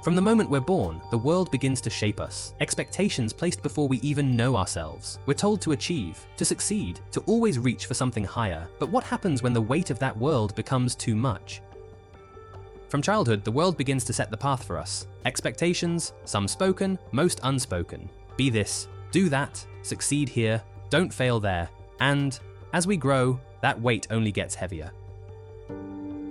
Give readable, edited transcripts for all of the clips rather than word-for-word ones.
From the moment we're born, the world begins to shape us. Expectations placed before we even know ourselves. We're told to achieve, to succeed, to always reach for something higher. But what happens when the weight of that world becomes too much? From childhood, the world begins to set the path for us. Expectations, some spoken, most unspoken. Be this, do that, succeed here, don't fail there. And as we grow, that weight only gets heavier.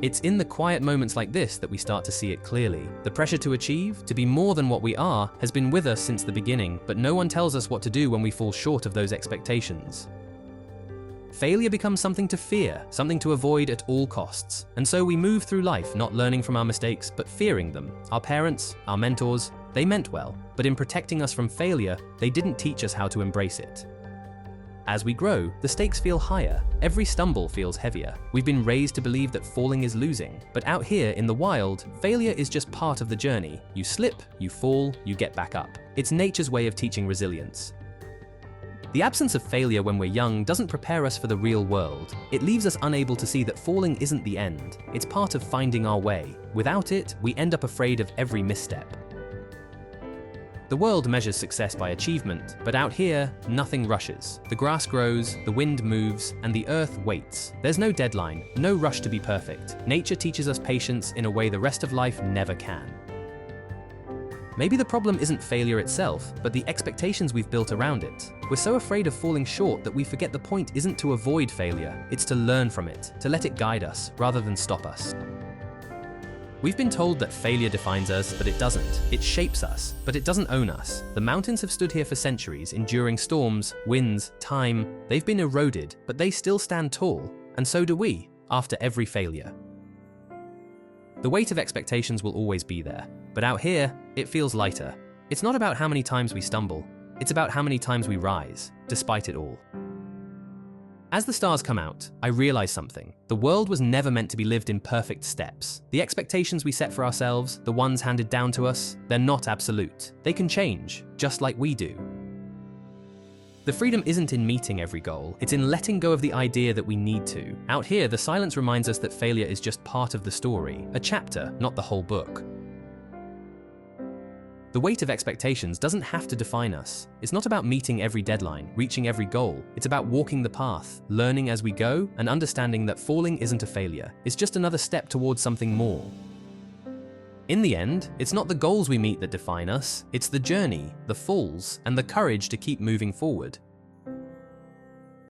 It's in the quiet moments like this that we start to see it clearly. The pressure to achieve, to be more than what we are, has been with us since the beginning, but no one tells us what to do when we fall short of those expectations. Failure becomes something to fear, something to avoid at all costs. And so we move through life not learning from our mistakes, but fearing them. Our parents, our mentors, they meant well, but in protecting us from failure, they didn't teach us how to embrace it. As we grow, the stakes feel higher. Every stumble feels heavier. We've been raised to believe that falling is losing. But out here in the wild, failure is just part of the journey. You slip, you fall, you get back up. It's nature's way of teaching resilience. The absence of failure when we're young doesn't prepare us for the real world. It leaves us unable to see that falling isn't the end. It's part of finding our way. Without it, we end up afraid of every misstep. The world measures success by achievement, but out here, nothing rushes. The grass grows, the wind moves, and the earth waits. There's no deadline, no rush to be perfect. Nature teaches us patience in a way the rest of life never can. Maybe the problem isn't failure itself, but the expectations we've built around it. We're so afraid of falling short that we forget the point isn't to avoid failure, it's to learn from it, to let it guide us, rather than stop us. We've been told that failure defines us, but it doesn't. It shapes us, but it doesn't own us. The mountains have stood here for centuries, enduring storms, winds, time. They've been eroded, but they still stand tall, and so do we, after every failure. The weight of expectations will always be there, but out here, it feels lighter. It's not about how many times we stumble, it's about how many times we rise, despite it all. As the stars come out, I realize something. The world was never meant to be lived in perfect steps. The expectations we set for ourselves, the ones handed down to us, they're not absolute. They can change, just like we do. The freedom isn't in meeting every goal, it's in letting go of the idea that we need to. Out here, the silence reminds us that failure is just part of the story, a chapter, not the whole book. The weight of expectations doesn't have to define us. It's not about meeting every deadline, reaching every goal. It's about walking the path, learning as we go, and understanding that falling isn't a failure. It's just another step towards something more. In the end, it's not the goals we meet that define us, it's the journey, the falls, and the courage to keep moving forward.